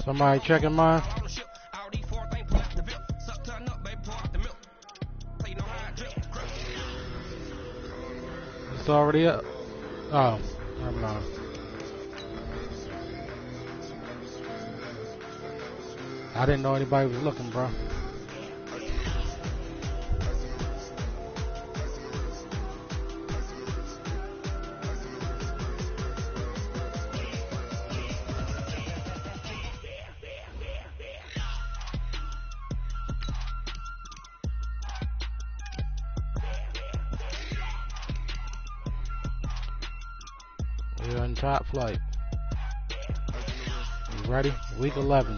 Somebody checking mine? It's already up. Oh, never mind. I didn't know anybody was looking, bro. You're in top flight. You ready? Week 11.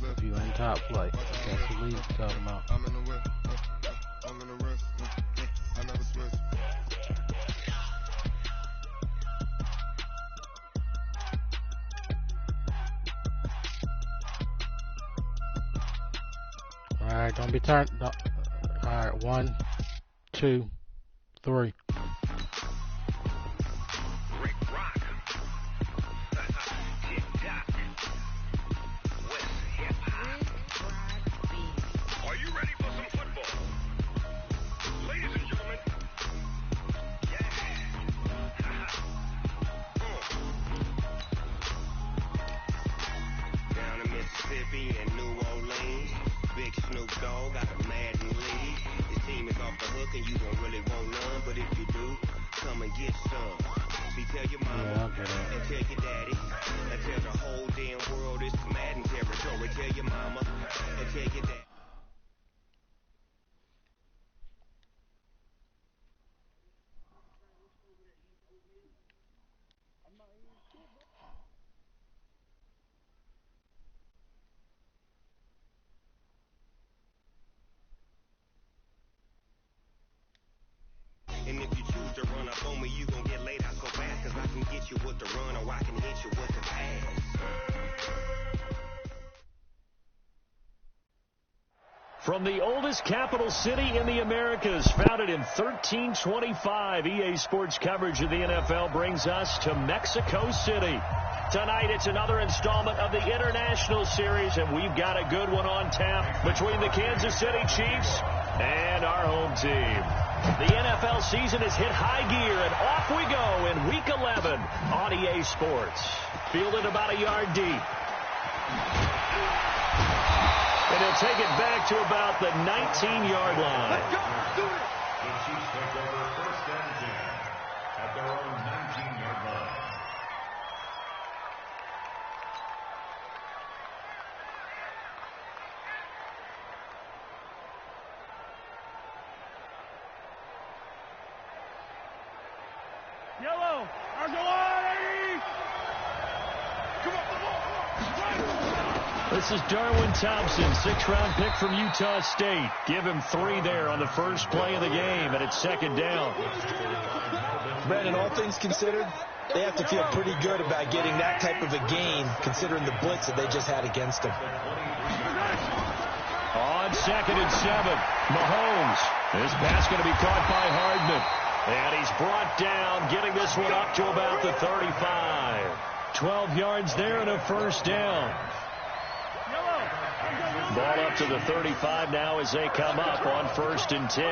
If you're in top flight, that's what we're talking about. Alright, don't be turned. Alright, 1, 2, 3. And if you choose to run up on me, you gon' get laid out so fast, cause I can get you with the run or I can hit you with the pass. From the oldest capital city in the Americas, founded in 1325, EA Sports coverage of the NFL brings us to Mexico City. Tonight, it's another installment of the International Series, and we've got a good one on tap between the Kansas City Chiefs and our home team. The NFL season has hit high gear, and off we go in Week 11 on EA Sports. Fielded about a yard deep. And he'll take it back to about the 19-yard line. Let's go. Do it. The Chiefs take over first and 10 at their own 19-yard line. Yellow, Argolari! Come on, come on. This is Darwin Thompson, 6th-round pick from Utah State. Give him 3 there on the first play of the game, and it's second down. Brandon, all things considered, they have to feel pretty good about getting that type of a gain, considering the blitz that they just had against them. On 2nd and 7, Mahomes. This pass going to be caught by Hardman. And he's brought down, getting this one up to about the 35. 12 yards there and a first down. Ball up to the 35 now as they come up on 1st and 10.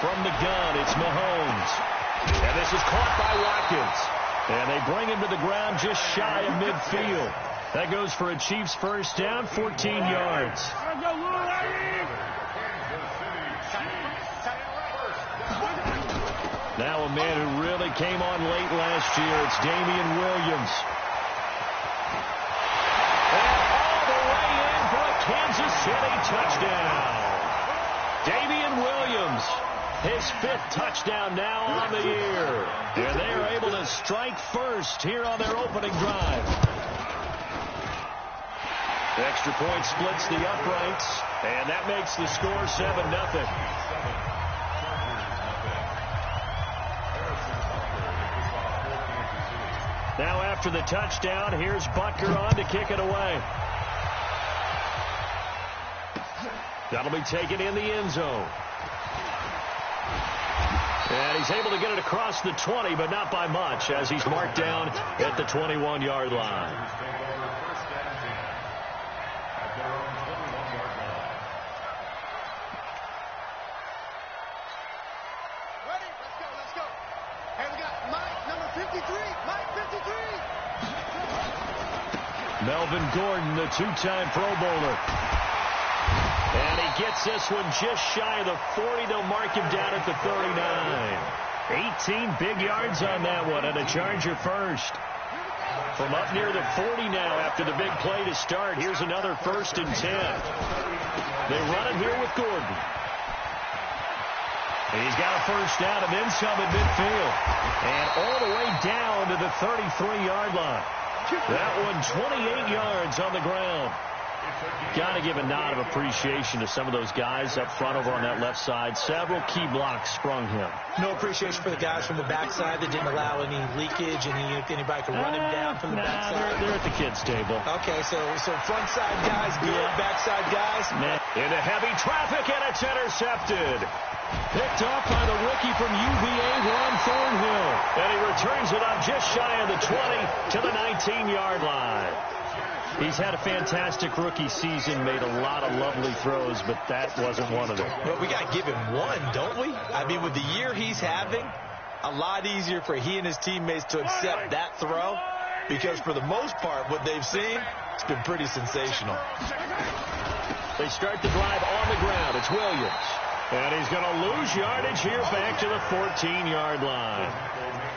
From the gun, it's Mahomes. And this is caught by Watkins. And they bring him to the ground just shy of midfield. That goes for a Chiefs first down, 14 yards. Now a man who really came on late last year. It's Damian Williams. And all the way in for a Kansas City touchdown. Damian Williams, his 5th touchdown now on the year. And they are able to strike first here on their opening drive. The extra point splits the uprights, and that makes the score 7-0. Now after the touchdown, here's Butker on to kick it away. That'll be taken in the end zone. And he's able to get it across the 20, but not by much, as he's marked down at the 21-yard line. Ready? Let's go. Hey, we got Mike, number 53. Mike, 53. Melvin Gordon, the 2-time Pro Bowler. And he gets this one just shy of the 40. They'll mark him down at the 39. 18 big yards on that one, and a Charger first. From up near the 40 now after the big play to start. Here's another 1st and 10. They run it here with Gordon. And he's got a first down and then some at midfield. And all the way down to the 33-yard line. That one 28 yards on the ground. Got to give a nod of appreciation to some of those guys up front over on that left side. Several key blocks sprung him. No appreciation for the guys from the backside that didn't allow any leakage, anybody could run him down from the backside. They're at the kids' table. Okay, so front side guys good, backside guys. Into heavy traffic, and it's intercepted. Picked off by the rookie from UVA, Ron Thornhill. And he returns it up just shy of the 20 to the 19-yard line. He's had a fantastic rookie season, made a lot of lovely throws, but that wasn't one of them. But we got to give him one, don't we? I mean, with the year he's having, a lot easier for he and his teammates to accept that throw, because for the most part, what they've seen, it's been pretty sensational. They start the drive on the ground. It's Williams. And he's going to lose yardage here back to the 14-yard line.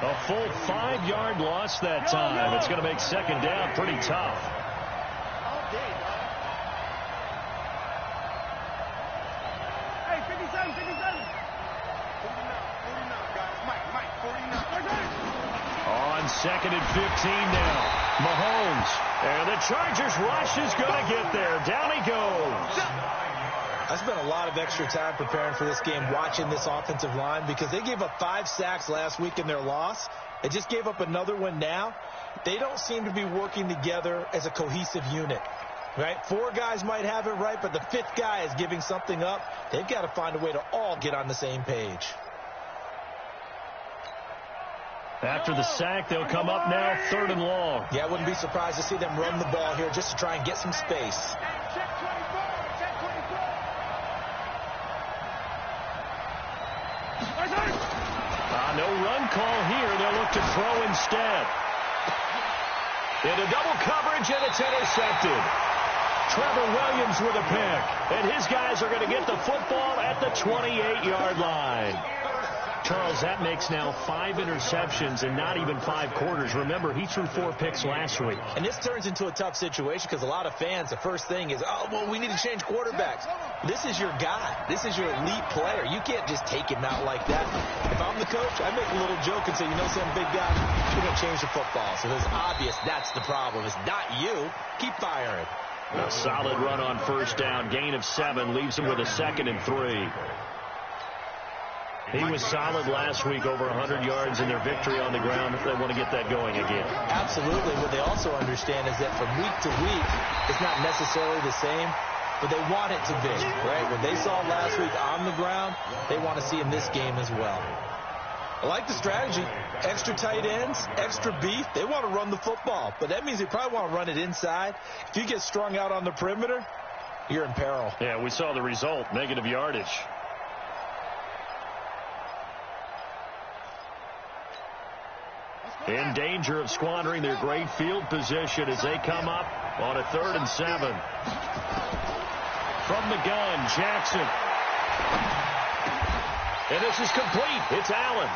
A full 5-yard loss that time. It's going to make second down pretty tough. Hey, 57. 49, guys. Mike, 49. On 2nd and 15 now. Mahomes. And the Chargers rush is going to get there. Down he goes. I spent a lot of extra time preparing for this game, watching this offensive line, because they gave up 5 sacks last week in their loss. They just gave up another one now. They don't seem to be working together as a cohesive unit, right? 4 guys might have it right, but the 5th guy is giving something up. They've got to find a way to all get on the same page. After the sack, they'll come up now 3rd and long. Yeah, I wouldn't be surprised to see them run the ball here just to try and get some space. No run call here. They'll look to throw instead. Into double coverage, and it's intercepted. Trevor Williams with a pick. And his guys are going to get the football at the 28-yard line. Charles, that makes now 5 interceptions and not even 5 quarters. Remember, he threw 4 picks last week. And this turns into a tough situation because a lot of fans, the first thing is, oh, well, we need to change quarterbacks. This is your guy. This is your elite player. You can't just take him out like that. If I'm the coach, I make a little joke and say, you know something, big guy, we're going to change the football. So it's obvious that's the problem. It's not you. Keep firing. A solid run on first down. Gain of 7 leaves him with a 2nd and 3. He was solid last week, over 100 yards in their victory on the ground. They want to get that going again. Absolutely. What they also understand is that from week to week, it's not necessarily the same, but they want it to be, right? What they saw last week on the ground, they want to see in this game as well. I like the strategy. Extra tight ends, extra beef. They want to run the football, but that means they probably want to run it inside. If you get strung out on the perimeter, you're in peril. Yeah, we saw the result, negative yardage. In danger of squandering their great field position as they come up On a 3rd and 7. From the gun, Jackson. And this is complete. It's Allen.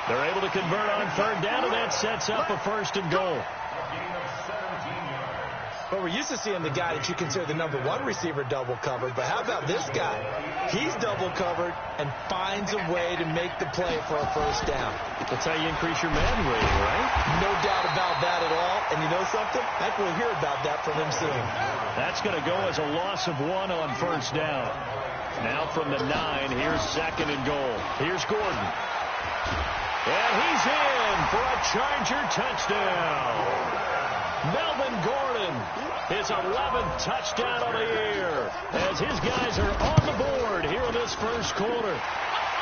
They're able to convert on 3rd down, and that sets up a 1st and goal. Well, we're used to seeing the guy that you consider the number 1 receiver double covered, but how about this guy? He's double covered and finds a way to make the play for a 1st down. That's how you increase your man rating, right? No doubt about that at all. And you know something? I think we'll hear about that from him soon. That's going to go as a loss of 1 on 1st down. Now from the 9, here's 2nd and goal. Here's Gordon. And he's in for a Charger touchdown. Melvin Gordon, his 11th touchdown of the year, as his guys are on the board here in this 1st quarter.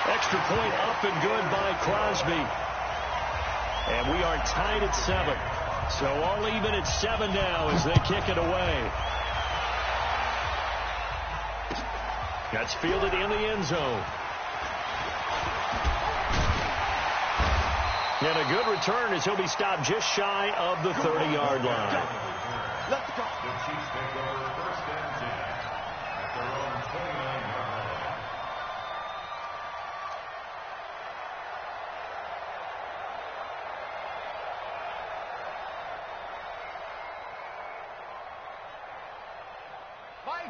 Extra point up and good by Crosby. And we are tied at 7. So all even at 7 now as they kick it away. That's fielded in the end zone. And a good return as he'll be stopped just shy of the 30-yard line. Let's go. The Chiefs take over 1st and 10 at their own 29-yard line.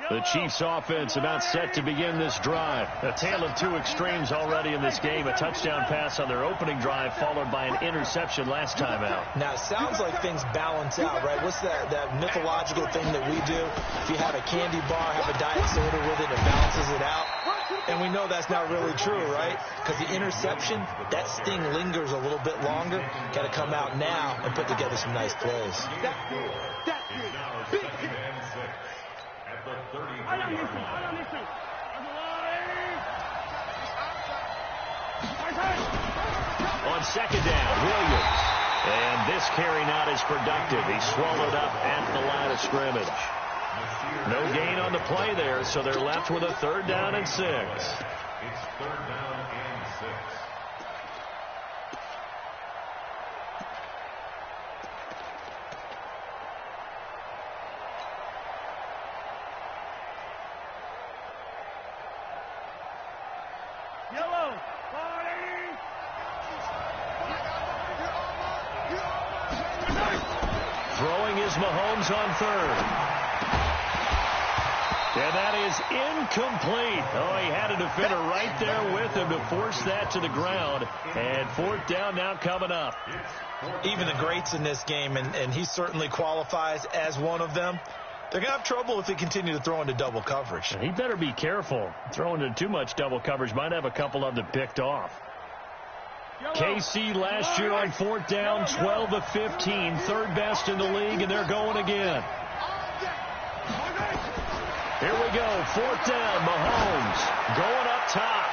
The Chiefs offense about set to begin this drive. A tale of 2 extremes already in this game. A touchdown pass on their opening drive followed by an interception last time out. Now, it sounds like things balance out, right? What's that mythological thing that we do? If you have a candy bar, have a diet soda with it, it balances it out. And we know that's not really true, right? Because the interception, that sting lingers a little bit longer. Got to come out now and put together some nice plays. That's good. That's good. Big hit. At the 30-yard line. On 2nd down, Williams. And this carry not as productive. He's swallowed up at the line of scrimmage. No gain on the play there, so they're left with a 3rd down and 6. It's 3rd down and 6. Throwing is Mahomes on 3rd. And that is incomplete. Oh, he had a defender right there with him to force that to the ground. And 4th down now coming up. Even the greats in this game, and he certainly qualifies as one of them, they're going to have trouble if they continue to throw into double coverage. And he better be careful. Throwing into too much double coverage might have a couple of them picked off. KC last year on 4th down, 12 of 15, 3rd best in the league, and they're going again. Here we go, 4th down, Mahomes going up top.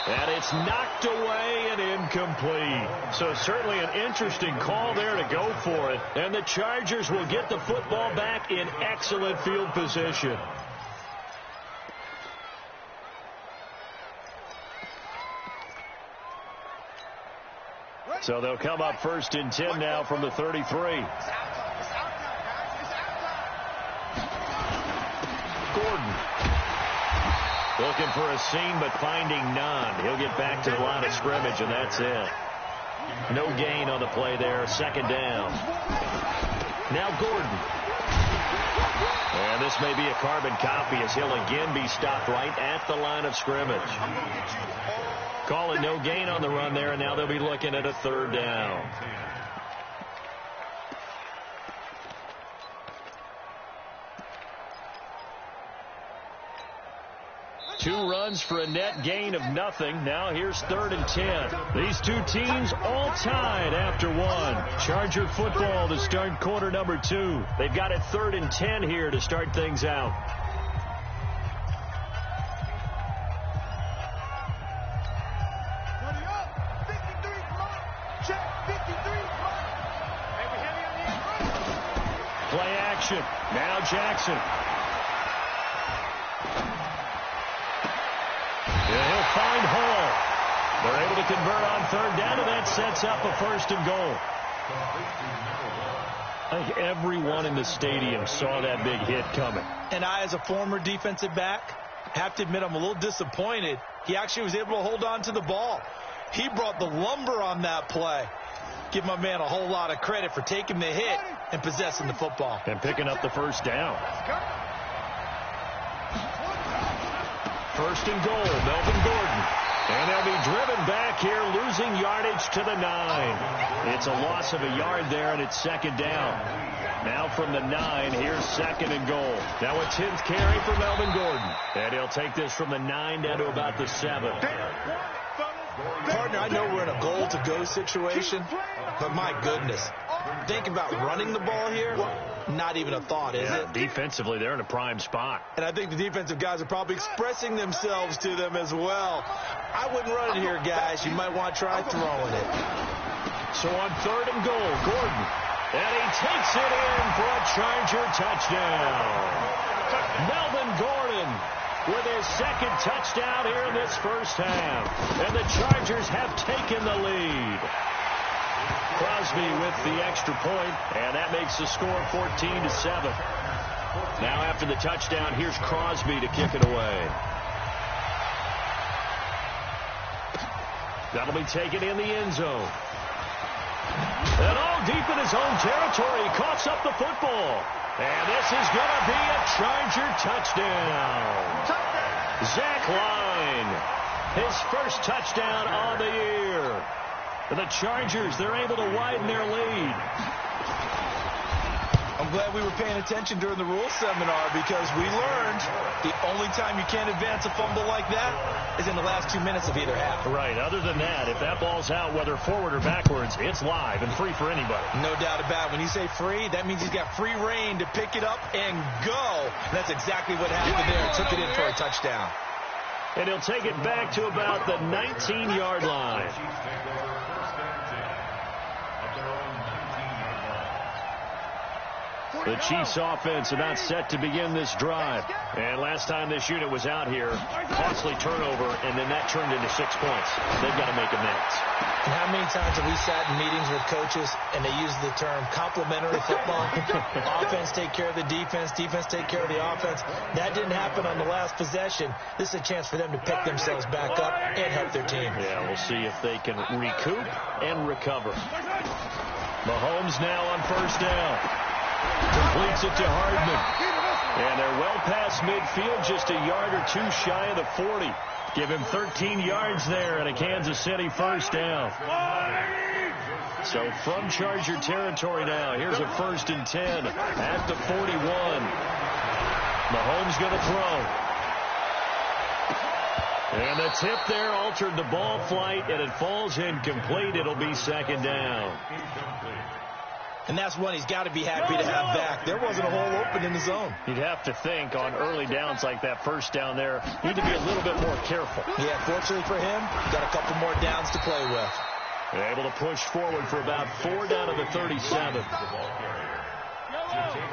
And it's knocked away and incomplete. So certainly an interesting call there to go for it. And the Chargers will get the football back in excellent field position. So they'll come up 1st and 10 now from the 33. Gordon looking for a seam but finding none. He'll get back to the line of scrimmage, and that's it. No gain on the play there. 2nd down. Now Gordon. And this may be a carbon copy as he'll again be stopped right at the line of scrimmage. Calling no gain on the run there, and now they'll be looking at a 3rd down. Two runs for a net gain of nothing. Now here's 3rd and 10. These two teams all tied after 1. Charger football to start quarter number 2. They've got it 3rd and 10 here to start things out. Play action. Now Jackson. And he'll find Hall. They're able to convert on 3rd down, and that sets up a 1st and goal. I think everyone in the stadium saw that big hit coming. And I, as a former defensive back, have to admit I'm a little disappointed. He actually was able to hold on to the ball. He brought the lumber on that play. Give my man a whole lot of credit for taking the hit and possessing the football. And picking up the first down. First and goal, Melvin Gordon. And they'll be driven back here, losing yardage to the 9. It's a loss of a yard there, and it's second down. Now from the 9, here's second and goal. Now a 10th carry for Melvin Gordon. And he'll take this from the 9 down to about the 7. Partner, I know we're in a goal-to-go situation, but my goodness. Think about running the ball here. Not even a thought, is it? Defensively, they're in a prime spot. And I think the defensive guys are probably expressing themselves to them as well. I wouldn't run it here, guys. You might want to try throwing it. So on third and goal, Gordon. And he takes it in for a Charger touchdown. Melvin Gordon with his second touchdown here in this first half. And the Chargers have taken the lead. Crosby with the extra point, and that makes the score 14-7. Now after the touchdown, here's Crosby to kick it away. That'll be taken in the end zone. And all deep in his own territory, he coughs up the football. And this is going to be a Charger touchdown. Zach Line, his first touchdown on the year. The Chargers, they're able to widen their lead. I'm glad we were paying attention during the rules seminar because we learned the only time you can't advance a fumble like that is in the last 2 minutes of either half. Right. Other than that, if that ball's out, whether forward or backwards, it's live and free for anybody. No doubt about it. When you say free, that means he's got free reign to pick it up and go. And that's exactly what happened there. Took it in for a touchdown. And he'll take it back to about the 19-yard line. The Chiefs offense about set to begin this drive. And last time this unit was out here, costly turnover, and then that turned into 6 points. They've got to make amends. And how many times have we sat in meetings with coaches and they use the term complementary football? Offense take care of the defense, defense take care of the offense. That didn't happen on the last possession. This is a chance for them to pick themselves back up and help their team. Yeah, we'll see if they can recoup and recover. Mahomes now on first down. Completes it to Hardman. And they're well past midfield, just a yard or two shy of the 40. Give him 13 yards there and a Kansas City first down. So from Charger territory now, here's a 1st and 10 at the 41. Mahomes going to throw. And the tip there altered the ball flight, and it falls incomplete. It'll be second down. And that's one he's got to be happy to have back. There wasn't a hole open in the zone. You'd have to think on early downs like that first down there, need to be a little bit more careful. Yeah, fortunately for him, got a couple more downs to play with. They're able to push forward for about 4 down to the 37.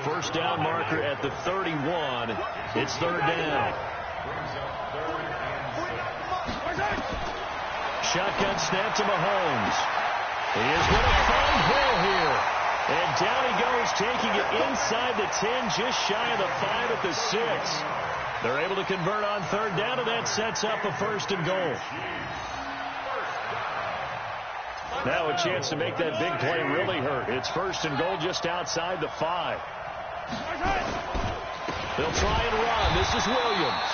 First down marker at the 31. It's third down. Shotgun snap to Mahomes. He is going to find Hill here. And down he goes, taking it inside the 10, just shy of the 5 at the 6. They're able to convert on third down, and that sets up a 1st and goal. Now a chance to make that big play really hurt. It's 1st and goal just outside the 5. They'll try and run. This is Williams.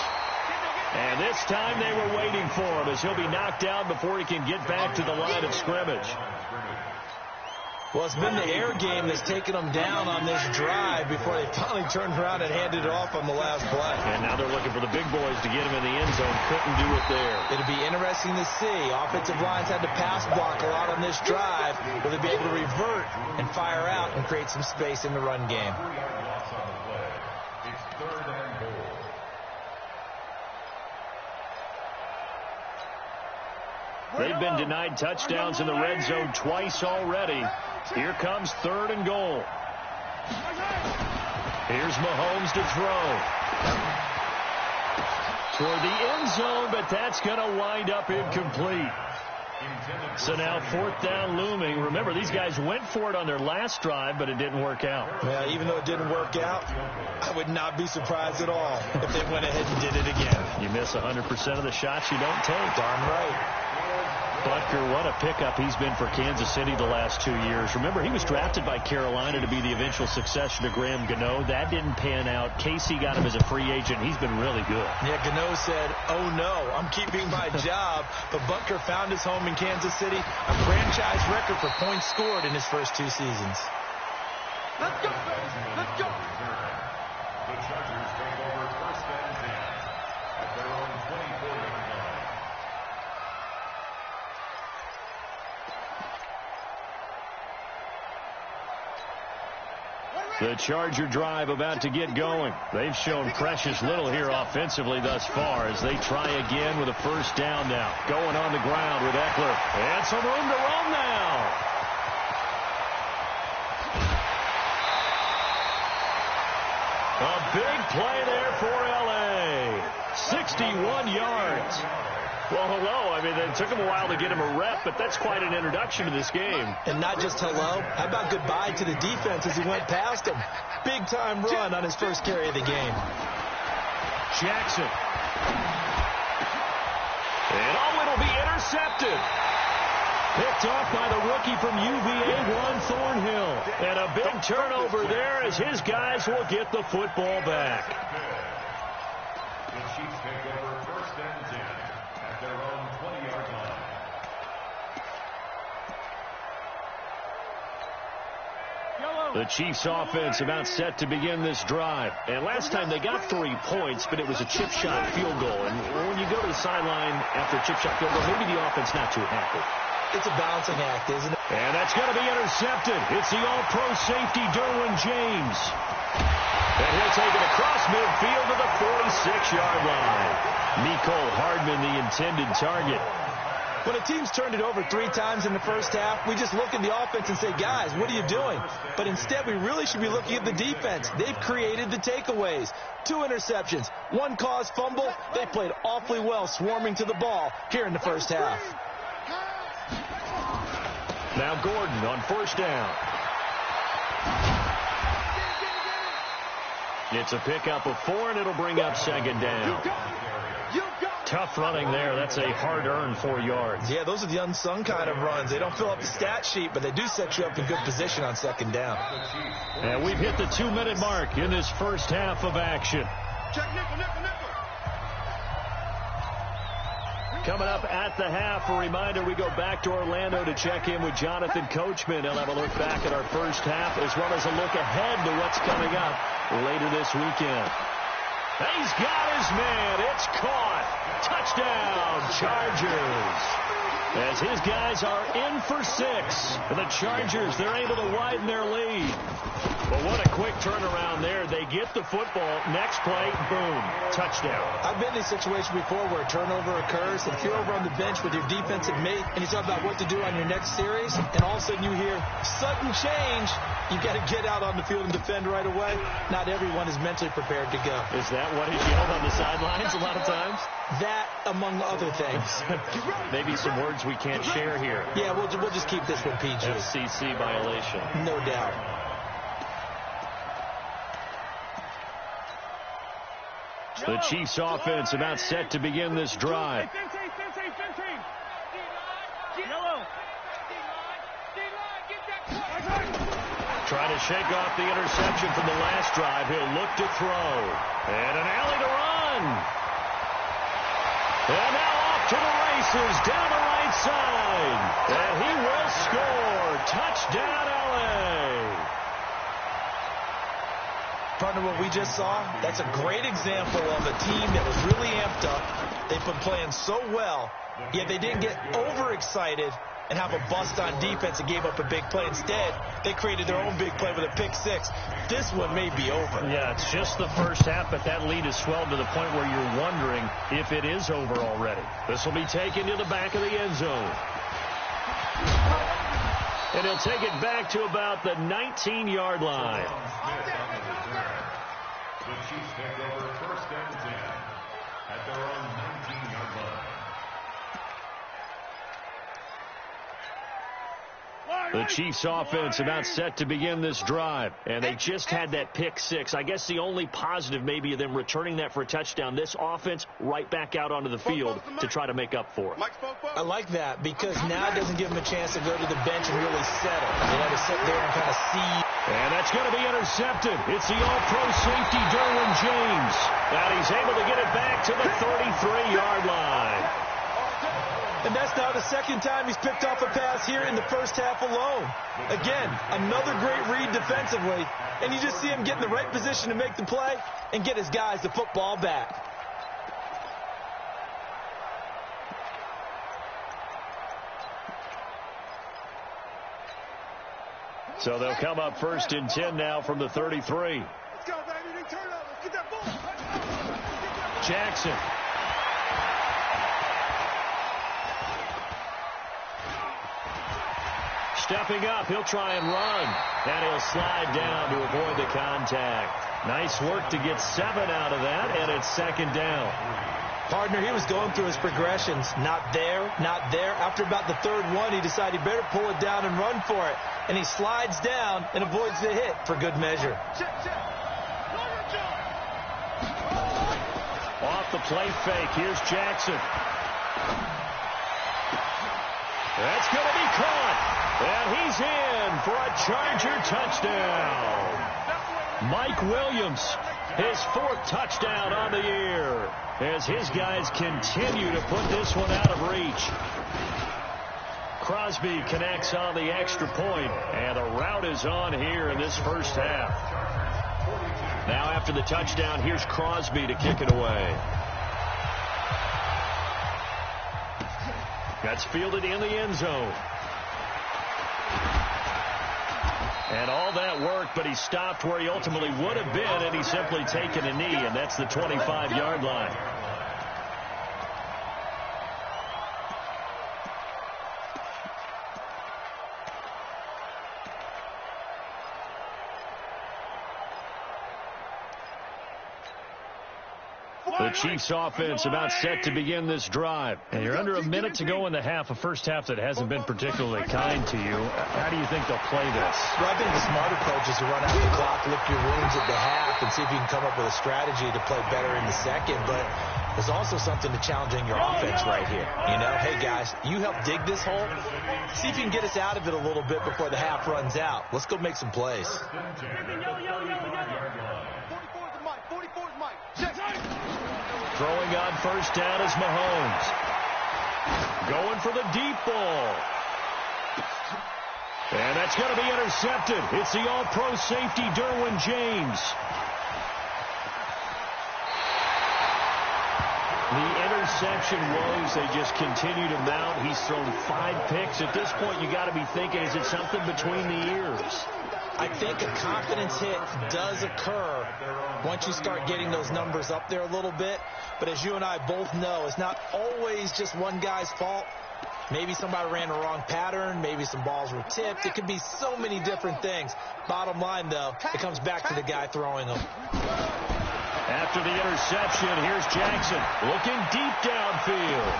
And this time they were waiting for him as he'll be knocked out before he can get back to the line of scrimmage. Well, it's been the air game that's taken them down on this drive before they finally turned around and handed it off on the last play. And now they're looking for the big boys to get him in the end zone. Couldn't do it there. It'll be interesting to see. Offensive lines had to pass block a lot on this drive. Will they be able to revert and fire out and create some space in the run game? They've been denied touchdowns in the red zone twice already. Here comes 3rd and goal. Here's Mahomes to throw. Toward the end zone, but that's going to wind up incomplete. So now 4th down looming. Remember, these guys went for it on their last drive, but it didn't work out. Yeah, even though it didn't work out, I would not be surprised at all if they went ahead and did it again. You miss 100% of the shots you don't take. Darn right. Butker, what a pickup he's been for Kansas City the last 2 years. Remember, he was drafted by Carolina to be the eventual successor to Graham Gano. That didn't pan out. Casey got him as a free agent. He's been really good. Yeah, Gano said, oh no, I'm keeping my job. But Butker found his home in Kansas City. A franchise record for points scored in his first 2 seasons. Let's go, baby. Let's go. The Chargers take over 1st and 10 at their own 24-yard line. The Charger drive about to get going. They've shown precious little here offensively thus far as they try again with a 1st down now. Going on the ground with Eckler. And some room to roam now. A big play there for L.A. 61 yards. Well, hello. I mean, it took him a while to get him a rep, but that's quite an introduction to this game. And not just hello. How about goodbye to the defense as he went past him? Big-time run on his first carry of the game. Jackson. And it'll be intercepted. Picked off by the rookie from UVA, Juan Thornhill. And a big turnover there as his guys will get the football back. The Chiefs take over 1st and 10 at their own 20-yard line. The Chiefs offense about set to begin this drive. And last time they got 3 points, but it was a chip shot field goal. And when you go to the sideline after a chip shot field goal, maybe the offense not too happy. It's a balancing act, isn't it? And that's going to be intercepted. It's the all-pro safety, Derwin James. And he'll take it across midfield to the 46-yard line. Mecole Hardman, the intended target. When a team's turned it over 3 times in the first half, we just look at the offense and say, guys, what are you doing? But instead, we really should be looking at the defense. They've created the takeaways. 2 interceptions, 1 caused fumble. They played awfully well swarming to the ball here in the first half. Now Gordon on 1st down. It's a pickup of 4, and it'll bring up 2nd down. Tough running there. That's a hard-earned 4 yards. Yeah, those are the unsung kind of runs. They don't fill up the stat sheet, but they do set you up in good position on 2nd down. And we've hit the 2-minute mark in this first half of action. Check nickel. Coming up at the half, a reminder, we go back to Orlando to check in with Jonathan Coachman. He'll have a look back at our first half as well as a look ahead to what's coming up later this weekend. He's got his man. It's caught. Touchdown, Chargers. As his guys are in for 6. And the Chargers, they're able to widen their lead. But what a quick turnaround there. They get the football. Next play, boom, touchdown. I've been in a situation before where a turnover occurs, and if you're over on the bench with your defensive mate and you talk about what to do on your next series, and all of a sudden you hear sudden change, you got to get out on the field and defend right away. Not everyone is mentally prepared to go. Is that what is yelled on the sidelines a lot of times? That, among other things. Maybe some words we can't share here. Yeah, we'll just keep this one PG. FCC violation. No doubt. The Chiefs offense about set to begin this drive. Trying to shake off the interception from the last drive. He'll look to throw. And an alley to run. And now off to the races down the right side. And he will score. Touchdown, L.A. Partner, what we just saw, that's a great example of a team that was really amped up. They've been playing so well, yet they didn't get overexcited and have a bust on defense and gave up a big play. Instead, they created their own big play with a pick 6. This one may be over. Yeah, it's just the first half, but that lead has swelled to the point where you're wondering if it is over already. This will be taken to the back of the end zone. And he'll take it back to about the 19-yard line. The Chiefs take over 1st and 10 at their own 19-yard line. The Chiefs offense about set to begin this drive, and they just had that pick six. I guess the only positive maybe of them returning that for a touchdown. This offense right back out onto the field to try to make up for it. I like that because now it doesn't give them a chance to go to the bench and really settle. They had to sit there and kind of see. And that's going to be intercepted. It's the all-pro safety, Derwin James. And he's able to get it back to the 33-yard line. And that's now the second time he's picked off a pass here in the first half alone. Again, another great read defensively. And you just see him get in the right position to make the play and get his guys the football back. So they'll come up 1st and 10 now from the 33. Let's go, baby. Turn over. Let's get that ball. Jackson. Stepping up, he'll try and run. And he'll slide down to avoid the contact. Nice work to get 7 out of that, and it's 2nd down. Partner, he was going through his progressions. Not there, not there. After about the 3rd one, he decided he better pull it down and run for it. And he slides down and avoids the hit for good measure. Off the play fake, here's Jackson. That's going to be caught. And he's in for a Charger touchdown. Mike Williams, his 4th touchdown on the year, as his guys continue to put this one out of reach. Crosby connects on the extra point, and the route is on here in this first half. Now after the touchdown, here's Crosby to kick it away. That's fielded in the end zone. And all that work, but he stopped where he ultimately would have been, and he's simply taken a knee, and that's the 25-yard line. The Chiefs offense about set to begin this drive. And you're under a minute to go in the half, a first half that hasn't been particularly kind to you. How do you think they'll play this? Well, I think the smarter approach is to run out the clock, lick your wounds at the half, and see if you can come up with a strategy to play better in the second. But there's also something to challenging your offense right here. You know, hey, guys, you help dig this hole. See if you can get us out of it a little bit before the half runs out. Let's go make some plays. 44's Mike. Throwing on first down is Mahomes. Going for the deep ball. And that's going to be intercepted. It's the all-pro safety, Derwin James. The interception woes, they just continue to mount. He's thrown 5 picks. At this point, you got to be thinking, is it something between the ears? I think a confidence hit does occur once you start getting those numbers up there a little bit. But as you and I both know, it's not always just one guy's fault. Maybe somebody ran the wrong pattern. Maybe some balls were tipped. It could be so many different things. Bottom line, though, it comes back to the guy throwing them. After the interception, here's Jackson looking deep downfield.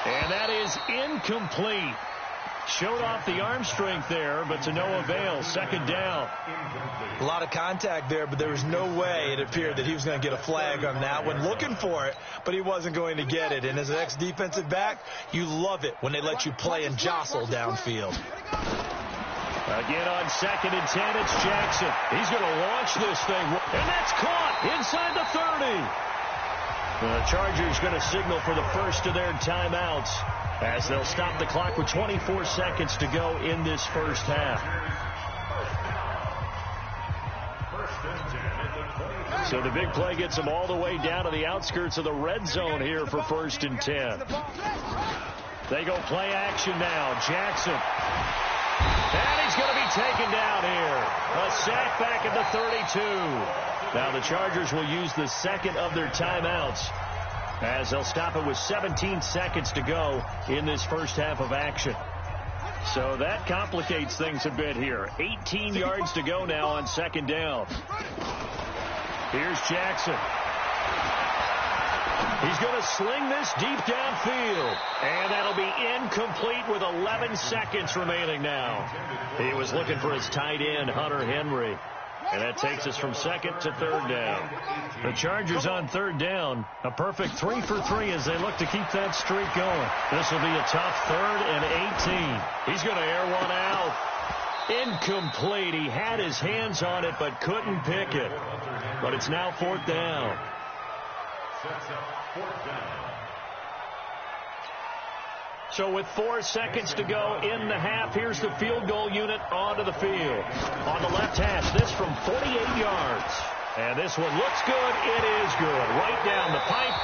And that is incomplete. Showed off the arm strength there, but to no avail. 2nd down. A lot of contact there, but there was no way it appeared that he was going to get a flag on that one. Looking for it, but he wasn't going to get it. And as an ex-defensive back, you love it when they let you play and jostle downfield. Again on 2nd and 10, it's Jackson. He's going to launch this thing. And that's caught inside the 30. The Chargers going to signal for the first of their timeouts, as they'll stop the clock with 24 seconds to go in this first half. So the big play gets them all the way down to the outskirts of the red zone here for 1st and 10. They go play action now. Jackson. And he's going to be taken down here. A sack back at the 32. Now the Chargers will use the second of their timeouts, as they'll stop it with 17 seconds to go in this first half of action. So that complicates things a bit here. 18 yards to go now on 2nd down. Here's Jackson. He's going to sling this deep downfield. And that'll be incomplete with 11 seconds remaining now. He was looking for his tight end, Hunter Henry. And that takes us from second to third down. The Chargers on third down. A perfect 3 for 3 as they look to keep that streak going. This will be a tough 3rd and 18. He's going to air one out. Incomplete. He had his hands on it but couldn't pick it. But it's now 4th down. So with 4 seconds to go in the half, here's the field goal unit onto the field. On the left hash, this from 48 yards. And this one looks good. It is good. Right down the pipe.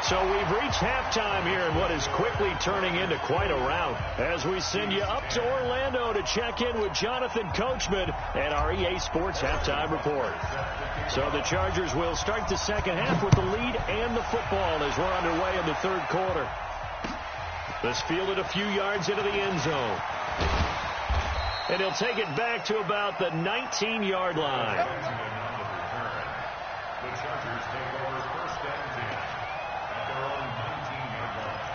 So we've reached halftime here in what is quickly turning into quite a rout as we send you up to Orlando to check in with Jonathan Coachman and our EA Sports Halftime Report. So the Chargers will start the second half with the lead and the football as we're underway in the third quarter. This fielded a few yards into the end zone. And he'll take it back to about the 19-yard line. The Chargers take over 1st and 10 at their own 19-yard line.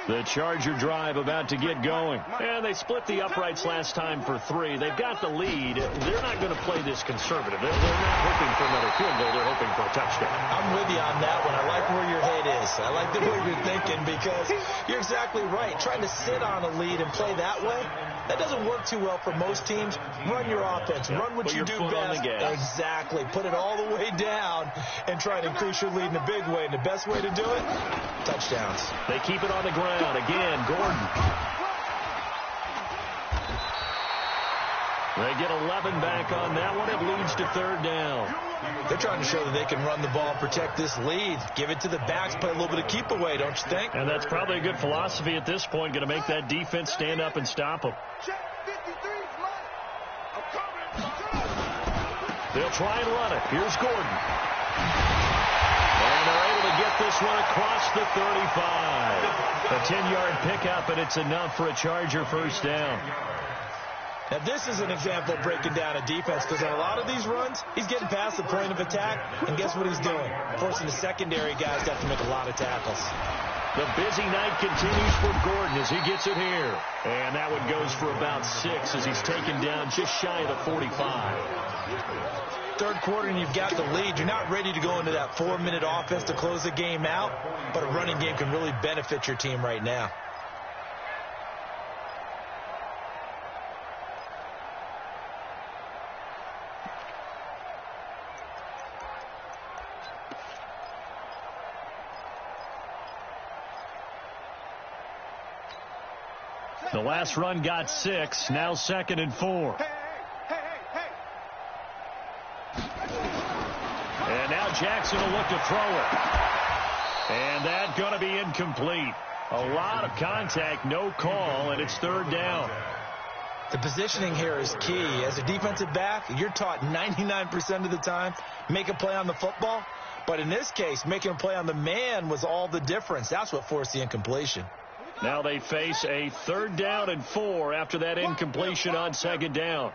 The Charger drive about to get going. And they split the uprights last time for 3. They've got the lead. They're not going to play this conservative. They're not hoping for another field goal. They're hoping for a touchdown. I'm with you on that one. I like where your head is. I like the way you're thinking because you're exactly right. Trying to sit on a lead and play that way, that doesn't work too well for most teams. Run your offense. Run what you do best. Exactly. Put it all the way down and try to increase your lead in a big way. And the best way to do it, touchdowns. They keep it on the ground. Again, Gordon. They get 11 back on that one. It leads to 3rd down. They're trying to show that they can run the ball and protect this lead. Give it to the backs, play a little bit of keep away, don't you think? And that's probably a good philosophy at this point. Going to make that defense stand up and stop them. They'll try and run it. Here's Gordon. And they're able to get this one across the 35. A 10-yard pickup, and it's enough for a Charger 1st down. Now, this is an example of breaking down a defense because on a lot of these runs, he's getting past the point of attack, and guess what he's doing? Forcing the secondary guys to have to make a lot of tackles. The busy night continues for Gordon as he gets it here. And that one goes for about 6 as he's taken down just shy of the 45. Third quarter and you've got the lead. You're not ready to go into that 4-minute offense to close the game out, but a running game can really benefit your team right now. The last run got 6. Now 2nd and 4. And now Jackson will look to throw it. And that's going to be incomplete. A lot of contact, no call, and it's 3rd down. The positioning here is key. As a defensive back, you're taught 99% of the time, make a play on the football. But in this case, making a play on the man was all the difference. That's what forced the incompletion. Now they face a 3rd down and 4 after that incompletion on 2nd down.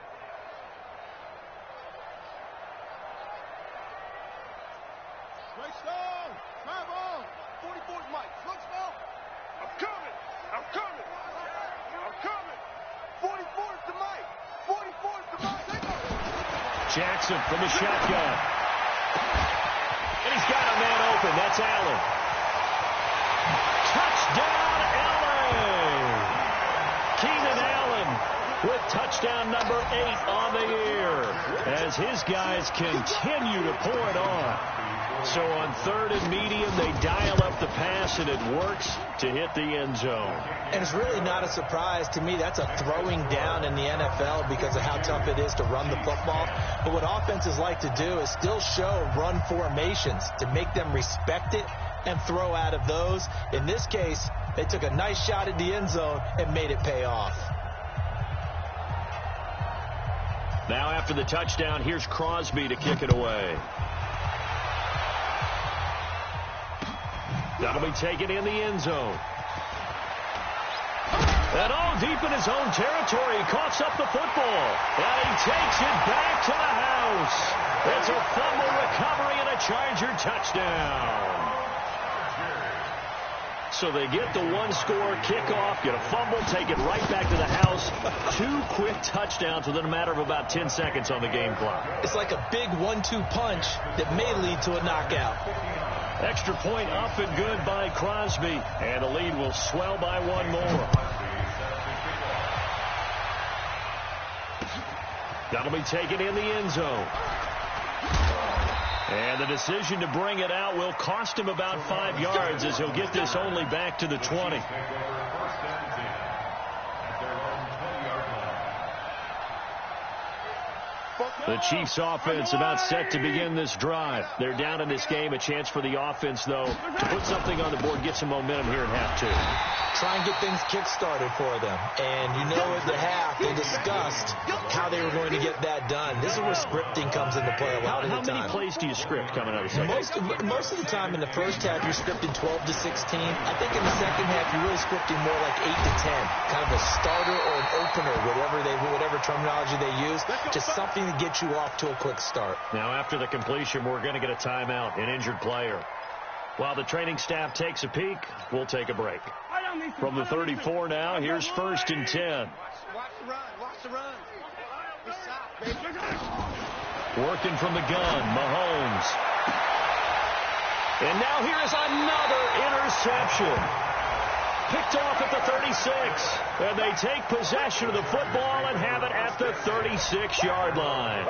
Jackson from the shotgun. And he's got a man open. That's Allen. Touchdown, Allen! Keenan Allen with touchdown number 8 on the year as his guys continue to pour it on. So on 3rd and medium, they dial up the pass, and it works to hit the end zone. And it's really not a surprise to me. That's a throwing down in the NFL because of how tough it is to run the football. But what offenses like to do is still show run formations to make them respect it and throw out of those. In this case, they took a nice shot at the end zone and made it pay off. Now after the touchdown, here's Crosby to kick it away. That'll be taken in the end zone. And all deep in his own territory, he coughs up the football. And he takes it back to the house. It's a fumble recovery and a Charger touchdown. So they get the one-score kickoff, get a fumble, take it right back to the house. 2 quick touchdowns within a matter of about 10 seconds on the game clock. It's like a big 1-2 punch that may lead to a knockout. Extra point up and good by Crosby. And the lead will swell by 1 more. That'll be taken in the end zone. And the decision to bring it out will cost him about 5 yards as he'll get this only back to the 20. The Chiefs offense about set to begin this drive. They're down in this game. A chance for the offense, though, to put something on the board, get some momentum here in half 2. Try and get things kick-started for them. And you know at the half, they discussed how they were going to get that done. This is where scripting comes into play a lot of the time. How many plays do you script coming out of the second? Most of the time in the first half, you're scripting 12 to 16. I think in the second half, you're really scripting more like 8 to 10. Kind of a starter or an opener, whatever terminology they use. Just something to get you off to a quick start. Now, after the completion, we're going to get a timeout, an injured player. While the training staff takes a peek, we'll take a break. From the 34 now, here's 1st and 10. Watch the run. Watch the run. Good shot, baby. Working from the gun, Mahomes. And now here is another interception. Picked off at the 36. And they take possession of the football and have it at the 36-yard line.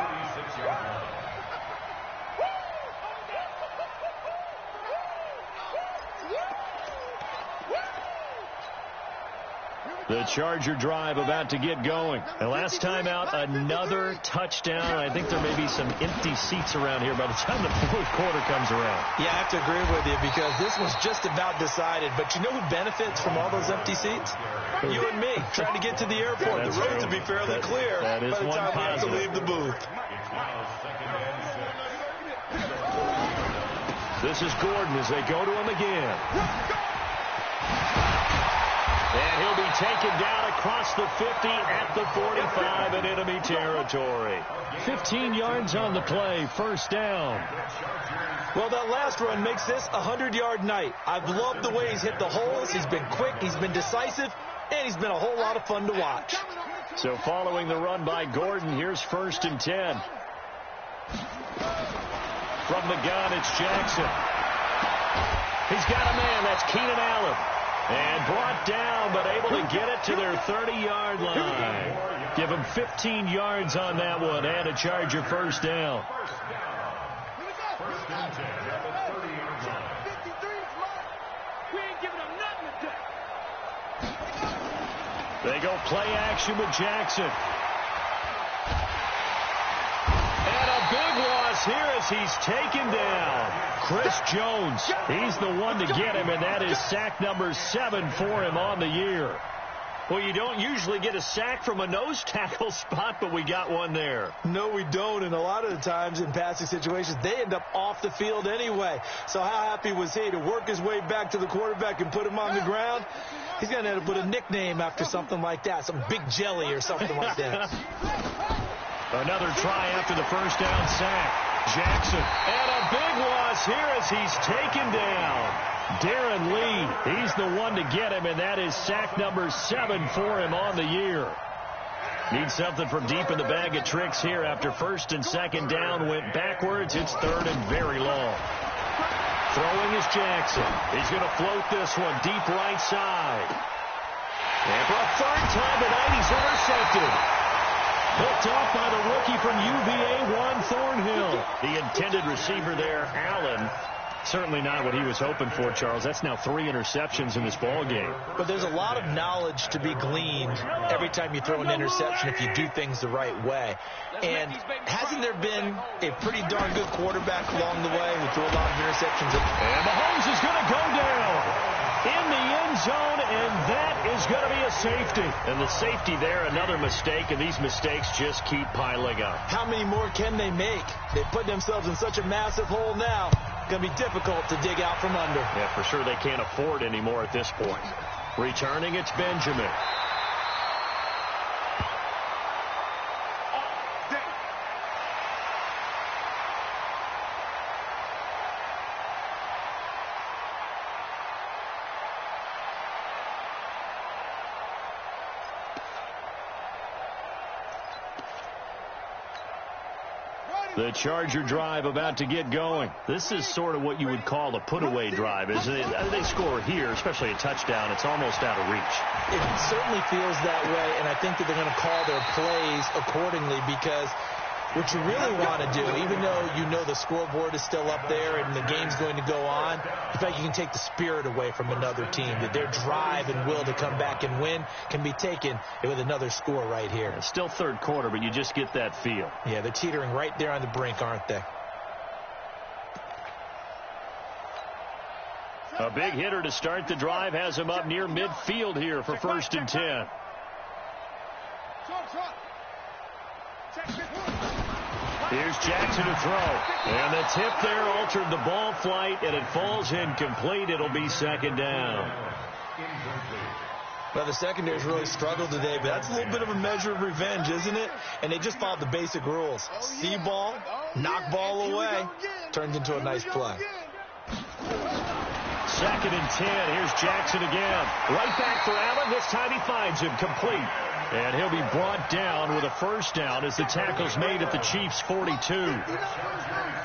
The Charger drive about to get going. And last time out, another touchdown. I think there may be some empty seats around here by the time the 4th quarter comes around. Yeah, I have to agree with you because this was just about decided. But you know who benefits from all those empty seats? You and me, trying to get to the airport. That's the roads true. will be fairly clear that is by the time we have to positive. leave the booth. This is Gordon as they go to him again. And he'll be taken down across the 50 at the 45 in enemy territory. 15 yards on the play, 1st down. Well, that last run makes this a 100-yard night. I've loved the way he's hit the holes. He's been quick, he's been decisive, and he's been a whole lot of fun to watch. So following the run by Gordon, here's 1st and 10. From the gun, it's Jackson. He's got a man. That's Keenan Allen. And brought down, but able to get it to their 30-yard line. Give him 15 yards on that one, and a Charger 1st down. They go play action with Jackson. And a big loss here as he's taken down. Chris Jones, he's the one to get him, and that is sack number 7 for him on the year. Well, you don't usually get a sack from a nose tackle spot, but we got one there. No, we don't, and a lot of the times in passing situations, they end up off the field anyway. So how happy was he to work his way back to the quarterback and put him on the ground? He's going to end up with a nickname after something like that, some Big Jelly or something like that. Another try after the 1st down sack. Jackson. And a big loss here as he's taken down. Darren Lee, he's the one to get him, and that is sack number 7 for him on the year. Needs something from deep in the bag of tricks here after 1st and 2nd down went backwards. It's 3rd and very long. Throwing is Jackson. He's going to float this one deep right side. And for a 3rd time tonight, he's intercepted. Picked off by the rookie from UVA, Juan Thornhill. The intended receiver there, Allen. Certainly not what he was hoping for, Charles. That's now 3 interceptions in this ball game. But there's a lot of knowledge to be gleaned every time you throw an interception if you do things the right way. And hasn't there been a pretty darn good quarterback along the way who threw a lot of interceptions? And Mahomes is going to go down in the end zone, and that is going to be a safety. And the safety there, another mistake, and these mistakes just keep piling up. How many more can they make? They put themselves in such a massive hole now. It's going to be difficult to dig out from under. Yeah, for sure they can't afford any more at this point. Returning, it's Benjamin. The Charger drive about to get going. This is sort of what you would call a put-away drive, isn't it? They score here, especially a touchdown. It's almost out of reach. It certainly feels that way, and I think that they're going to call their plays accordingly, because what you really want to do, even though you know the scoreboard is still up there and the game's going to go on, in fact, you can take the spirit away from another team, that their drive and will to come back and win can be taken with another score right here. It's still third quarter, but you just get that feel. Yeah, they're teetering right there on the brink, aren't they? A big hitter to start the drive has him up near midfield here for 1st and 10. Here's Jackson to throw. And the tip there altered the ball flight, and it falls incomplete. It'll be 2nd down. Well, the secondary's really struggled today, but that's a little bit of a measure of revenge, isn't it? And they just followed the basic rules. See ball, knock ball away, turns into a nice play. 2nd and 10. Here's Jackson again. Right back for Allen. This time he finds him complete. And he'll be brought down with a 1st down as the tackle's made at the Chiefs' 42.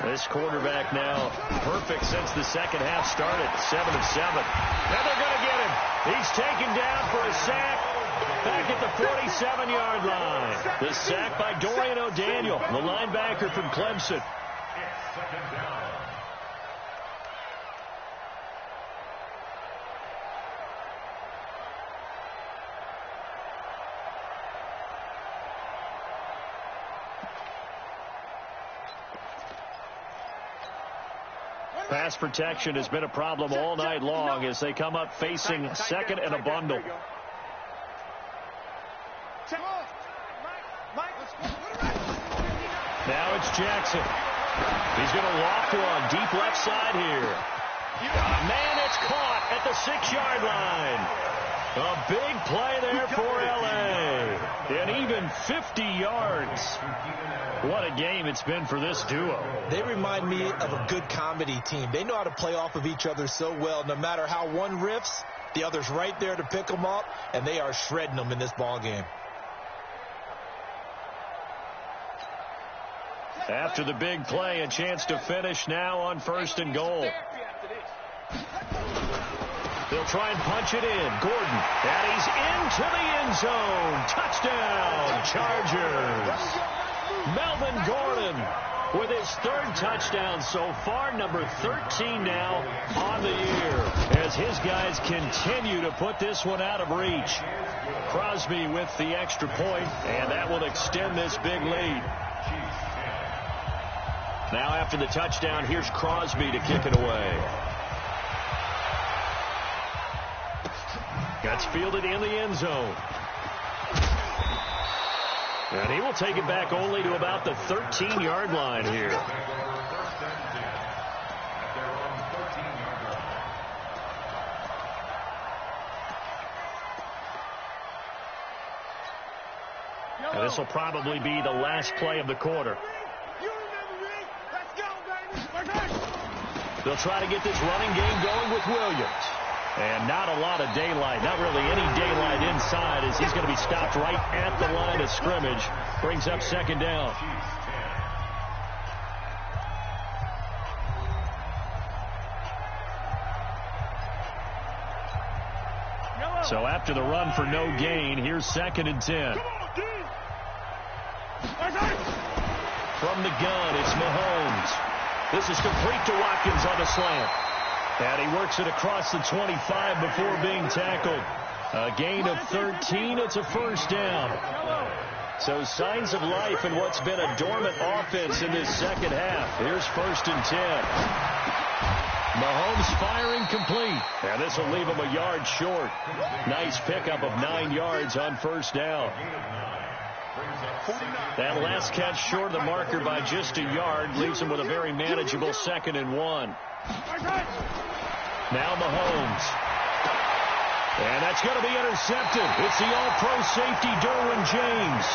This quarterback now perfect since the second half started. 7 of 7. And they're going to get him. He's taken down for a sack back at the 47-yard line. The sack by Dorian O'Daniel, the linebacker from Clemson. It's 2nd down. Pass protection has been a problem all night long as they come up facing 2nd and a bundle. Now it's Jackson. He's going to loft one deep left side here. Man, it's caught at the 6-yard line. A big play there for L.A. And even 50 yards. What a game it's been for this duo. They remind me of a good comedy team. They know how to play off of each other so well. No matter how one riffs, the other's right there to pick them up, and they are shredding them in this ball game. After the big play, a chance to finish now on 1st and goal. They'll try and punch it in. Gordon, and he's into the end zone. Touchdown, Chargers. Melvin Gordon with his 3rd touchdown so far, number 13 now on the year, as his guys continue to put this one out of reach. Crosby with the extra point, and that will extend this big lead. Now after the touchdown, here's Crosby to kick it away. That's fielded in the end zone. And he will take it back only to about the 13-yard line here. And this will probably be the last play of the quarter. They'll try to get this running game going with Williams. And not a lot of daylight, not really any daylight inside, as he's going to be stopped right at the line of scrimmage. Brings up 2nd down. So after the run for no gain, here's 2nd and 10. From the gun, it's Mahomes. This is complete to Watkins on the slant. And he works it across the 25 before being tackled. A gain of 13. It's a 1st down. So signs of life in what's been a dormant offense in this second half. Here's 1st and 10. Mahomes firing complete. And this will leave him a yard short. Nice pickup of 9 yards on 1st down. That last catch short of the marker by just a yard leaves him with a very manageable 2nd and 1. Now Mahomes. And that's going to be intercepted. It's the all-pro safety, Derwin James.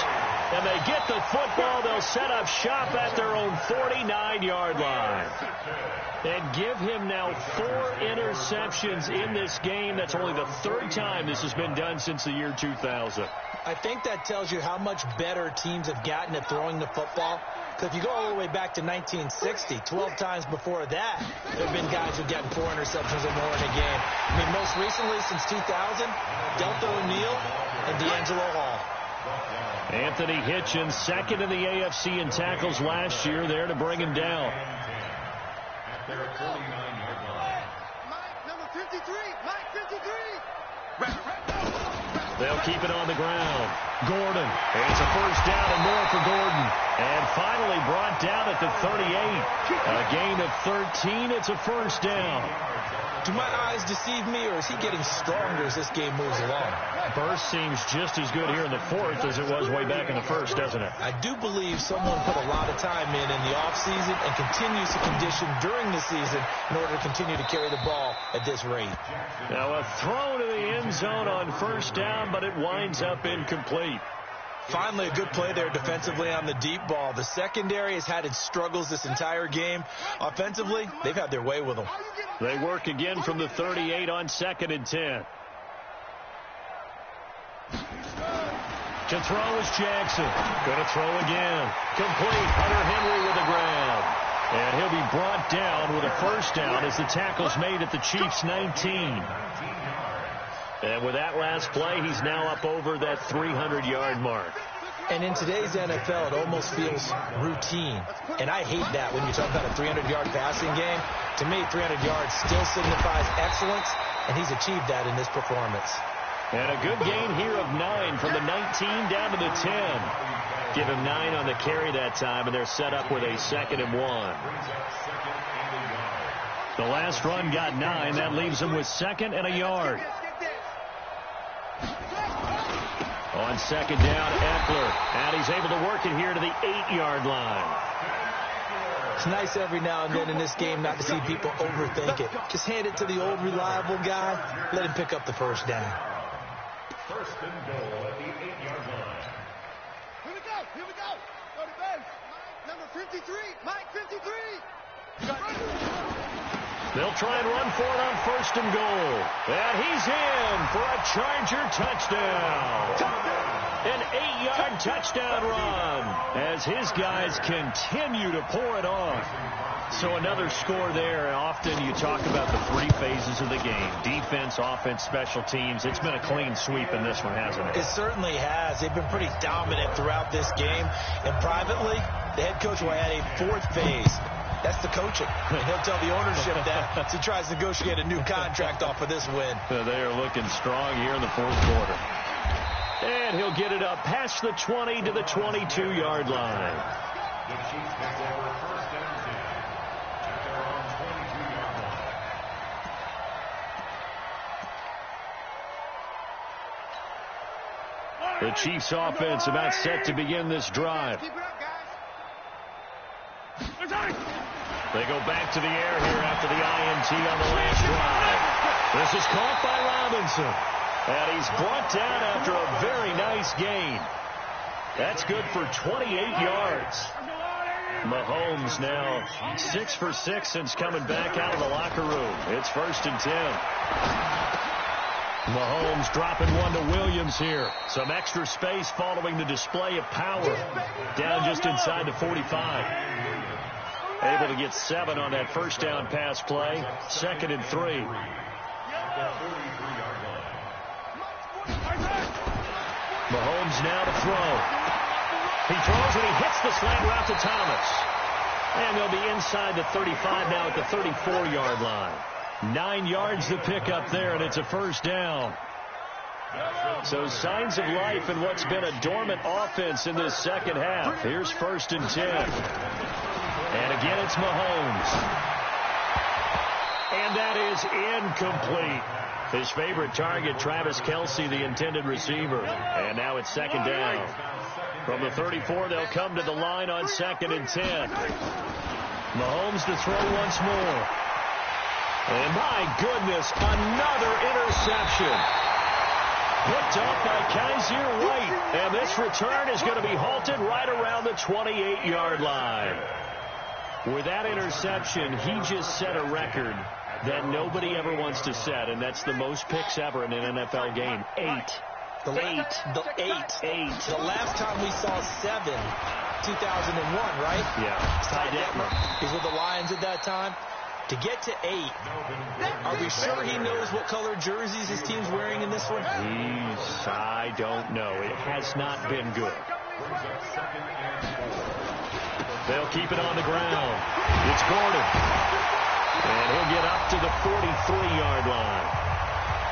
And they get the football. They'll set up shop at their own 49-yard line. And give him now 4 interceptions in this game. That's only the 3rd time this has been done since the year 2000. I think that tells you how much better teams have gotten at throwing the football. Because if you go all the way back to 1960, 12 times before that, there have been guys who've gotten 4 interceptions or more in a game. I mean, most recently, since 2000, Delta O'Neal and D'Angelo Hall. Anthony Hitchens, second in the AFC in tackles last year, there to bring him down. At their 49-yard line. Mike, number 53. Mike, 53. They'll keep it on the ground. Gordon. It's a first down and more for Gordon. And finally brought down at the 38. A gain of 13. It's a first down. Do my eyes deceive me, or is he getting stronger as this game moves along? Burst seems just as good here in the fourth as it was way back in the first, doesn't it? I do believe someone put a lot of time in the offseason and continues to condition during the season in order to continue to carry the ball at this rate. Now a throw to the end zone on first down, but it winds up incomplete. Finally, a good play there defensively on the deep ball. The secondary has had its struggles this entire game. Offensively, they've had their way with them. They work again from the 38 on 2nd and 10. To throw is Jackson. Going to throw again. Complete. Hunter Henry with the ground. And he'll be brought down with a first down as the tackle's made at the Chiefs' 19. And with that last play, he's now up over that 300-yard mark. And in today's NFL, it almost feels routine. And I hate that when you talk about a 300-yard passing game. To me, 300 yards still signifies excellence, and he's achieved that in this performance. And a good gain here of 9 from the 19 down to the 10. Give him 9 on the carry that time, and they're set up with a 2nd and 1. The last run got 9. That leaves them with 2nd and a yard. On 2nd down, Eckler. And he's able to work it here to the 8-yard line. It's nice every now and then in this game not to see people overthink it. Just hand it to the old reliable guy. Let him pick up the first down. First and goal at the 8-yard line. Here we go. Here we go. Go to base. Mike, number 53. Mike, 53. They'll try and run for it on 1st and goal. And he's in for a Charger touchdown. An 8-yard touchdown run as his guys continue to pour it on. So another score there. Often you talk about the 3 phases of the game. Defense, offense, special teams. It's been a clean sweep in this one, hasn't it? It certainly has. They've been pretty dominant throughout this game. And privately, the head coach will add a 4th phase. That's the coaching. And he'll tell the ownership that as he tries to negotiate a new contract off of this win. They are looking strong here in the 4th quarter. And he'll get it up past the 20 to the 22-yard line. The Chiefs take over 1st and 10 at their own 22-yard line. The Chiefs offense about set to begin this drive. Keep it up, guys. They go back to the air here after the INT on the last drive. This is caught by Robinson. And he's brought down after a very nice gain. That's good for 28 yards. Mahomes now 6 for 6 since coming back out of the locker room. It's 1st and 10. Mahomes dropping one to Williams here. Some extra space following the display of power. Down just inside the 45. Able to get 7 on that first down pass play. 2nd and 3. Mahomes now to throw. He throws and he hits the slant route to Thomas. And they'll be inside the 35 now at the 34-yard line. 9 yards to pick up there, and it's a first down. So signs of life in what's been a dormant offense in this second half. Here's 1st and 10. And again, it's Mahomes. And that is incomplete. His favorite target, Travis Kelce, the intended receiver. And now it's 2nd down. From the 34, they'll come to the line on 2nd and 10. Mahomes to throw once more. And my goodness, another interception. Picked off by Kaiser White. And this return is going to be halted right around the 28-yard line. With that interception, he just set a record that nobody ever wants to set, and that's the most picks ever in an NFL game. 8. The eight. The last time we saw 7, 2001, right? Yeah. Ty Detmer. He's with the Lions at that time. To get to 8, are we sure he knows what color jerseys his team's wearing in this one? I don't know. It has not been good. They'll keep it on the ground. It's Gordon. And he'll get up to the 43-yard line.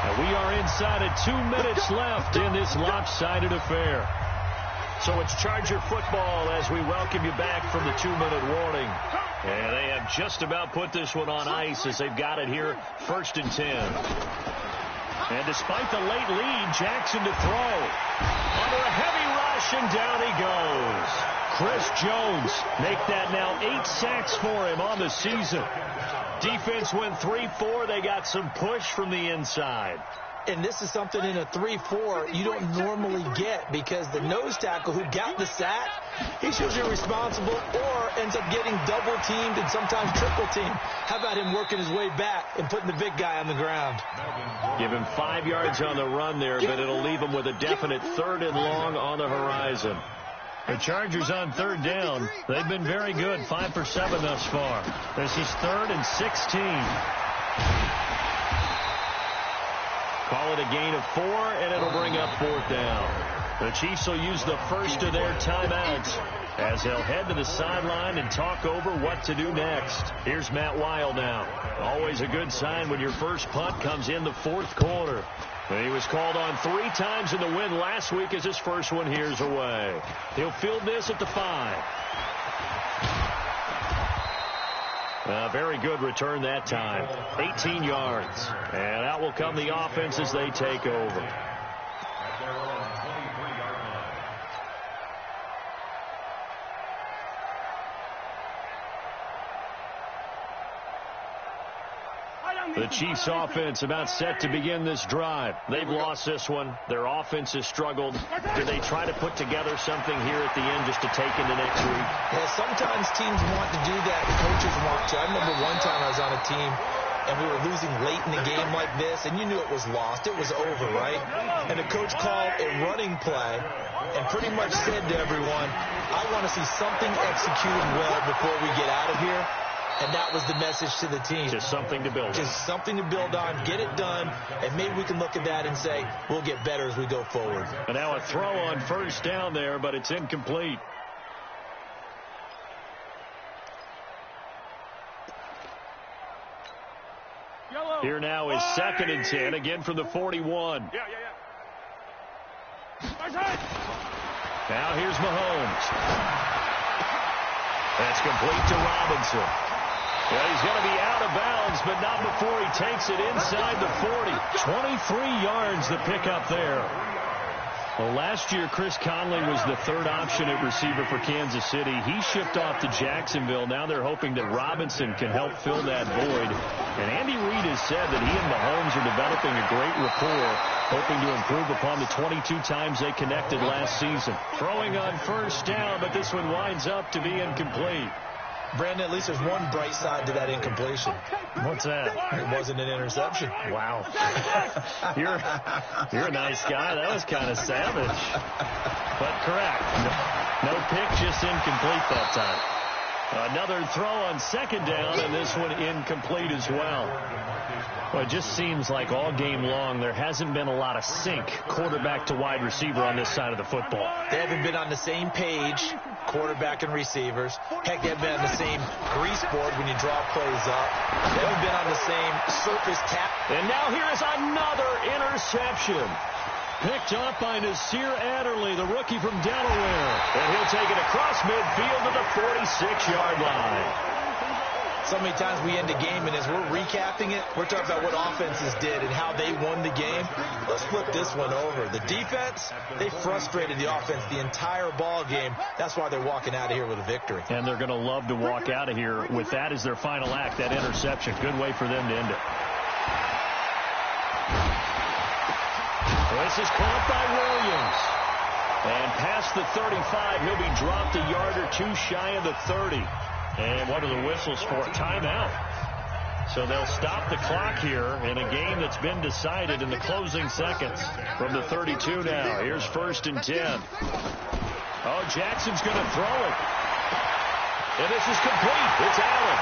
And we are inside of 2 minutes left in this lopsided affair. So it's Charger football as we welcome you back from the 2-minute warning. And they have just about put this one on ice as they've got it here, 1st and 10. And despite the late lead, Jackson to throw. Under a heavy rush, and down he goes. Chris Jones make that now 8 sacks for him on the season. Defense went 3-4. They got some push from the inside. And this is something in a 3-4 you don't normally get, because the nose tackle who got the sack, he's usually responsible or ends up getting double teamed and sometimes triple teamed. How about him working his way back and putting the big guy on the ground? Give him 5 yards on the run there, but it'll leave him with a definite 3rd and long on the horizon. The Chargers on 3rd down. They've been very good, 5 for 7 thus far. This is 3rd and 16. Call it a gain of 4, and it'll bring up 4th down. The Chiefs will use the first of their timeouts as they'll head to the sideline and talk over what to do next. Here's Matt Weil now. Always a good sign when your first punt comes in the 4th quarter. He was called on 3 times in the win last week as his first one here's away. He'll field this at the 5. Very good return that time. 18 yards. And out will come the offense as they take over. The Chiefs offense about set to begin this drive. They've lost this one. Their offense has struggled. Do they try to put together something here at the end just to take into next week? Yeah, sometimes teams want to do that. The coaches want to. I remember one time I was on a team and we were losing late in the game like this, and you knew it was lost. It was over, right? And the coach called a running play and pretty much said to everyone, I want to see something executed well before we get out of here. And that was the message to the team. Just something to build on. Just something to build on, get it done, and maybe we can look at that and say, we'll get better as we go forward. And now a throw on 1st down there, but it's incomplete. Here now is 2nd and 10, again from the 41. Now here's Mahomes. That's complete to Robinson. Well, he's going to be out of bounds, but not before he takes it inside the 40. 23 yards the pickup there. Well, last year, Chris Conley was the 3rd option at receiver for Kansas City. He shipped off to Jacksonville. Now they're hoping that Robinson can help fill that void. And Andy Reid has said that he and Mahomes are developing a great rapport, hoping to improve upon the 22 times they connected last season. Throwing on 1st down, but this one winds up to be incomplete. Brandon, at least there's one bright side to that incompletion. What's that? It wasn't an interception. Wow. You're a nice guy. That was kind of savage. But correct. No pick, just incomplete that time. Another throw on 2nd down, and this one incomplete as well. Well, it just seems like all game long there hasn't been a lot of sync quarterback to wide receiver on this side of the football. They haven't been on the same page, quarterback and receivers. Heck, they haven't been on the same grease board when you draw plays up. They haven't been on the same surface tap. And now here is another interception. Picked up by Nasir Adderley, the rookie from Delaware. And he'll take it across midfield to the 46-yard line. So many times we end a game, and as we're recapping it, we're talking about what offenses did and how they won the game. Let's flip this one over. The defense, they frustrated the offense the entire ball game. That's why they're walking out of here with a victory. And they're going to love to walk out of here with that as their final act, that interception. Good way for them to end it. This is caught by Williams. And past the 35, he'll be dropped a yard or two shy of the 30. And what are the whistles for? Timeout. So they'll stop the clock here in a game that's been decided in the closing seconds from the 32 now. Here's 1st and 10. Oh, Jackson's going to throw it. And this is complete. It's Allen.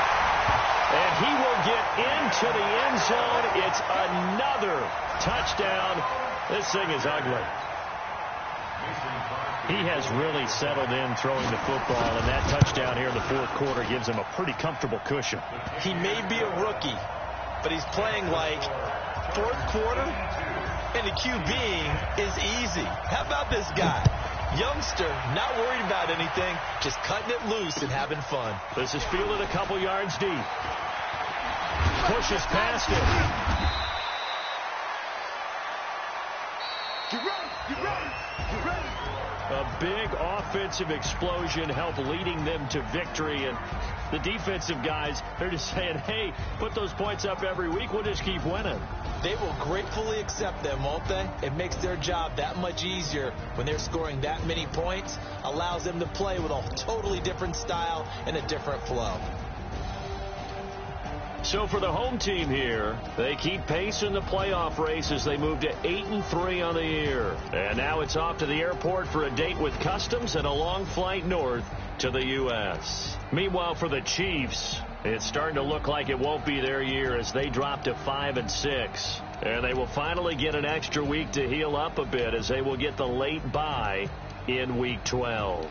And he will get into the end zone. It's another touchdown. This thing is ugly. He has really settled in throwing the football, and that touchdown here in the 4th quarter gives him a pretty comfortable cushion. He may be a rookie, but he's playing like 4th quarter, and the QBing is easy. How about this guy? Youngster, not worried about anything, just cutting it loose and having fun. This is fielded a couple yards deep. Pushes past it. Get ready, get ready, get ready. A big offensive explosion helped leading them to victory. And the defensive guys, they're just saying, hey, put those points up every week. We'll just keep winning. They will gratefully accept them, won't they? It makes their job that much easier when they're scoring that many points. Allows them to play with a totally different style and a different flow. So for the home team here, they keep pace in the playoff race as they move to 8-3 on the year. And now it's off to the airport for a date with customs and a long flight north to the U.S. Meanwhile, for the Chiefs, it's starting to look like it won't be their year as they drop to 5-6. And they will finally get an extra week to heal up a bit as they will get the late bye in Week 12.